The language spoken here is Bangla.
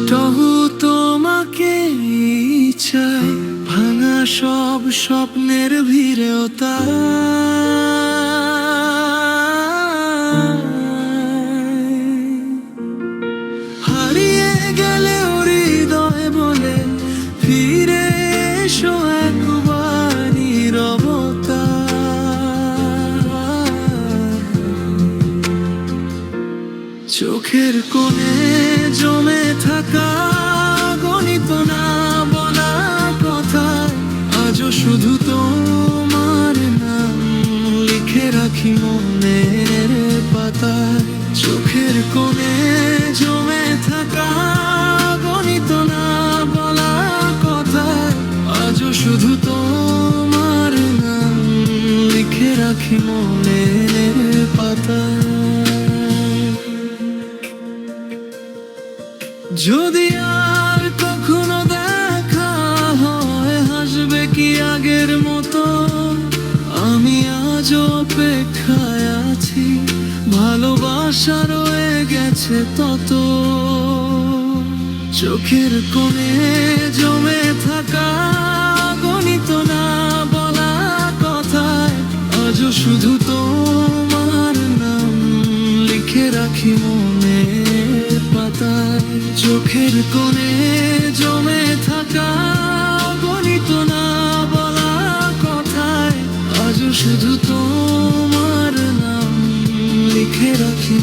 তবু তোমাকে চাই, ভাঙা সব স্বপ্নের ভিড়েও হারিয়ে গেলে হৃদয় বলে ফিরে এসো একবার নীরবতা। চোখের কোণে জমে থাকা গণিত না বলা কথা, আজও শুধু তোমার নাম লিখে রাখি মনের পাতায়। চোখের কোণে জমে থাকা গণিত না বলা কথা, আজও শুধু তোমার নাম লিখে রাখি মনের পাতায়। যদি আর কখনো দেখা হয়, হাসবে কি আগের মতো? আমি আজ অপেক্ষায় আছি, ভালোবাসা রয়ে গেছে তত। চোখের কোণে জমে থাকা গণিত না বলা কথায়, আজও শুধু তোমার নাম লিখে রাখি মনের পাতায়। চোখের কোণে জমে থাকা গণিত না বলা কথায়, আজও শুধু তোমার নাম লিখে রাখি।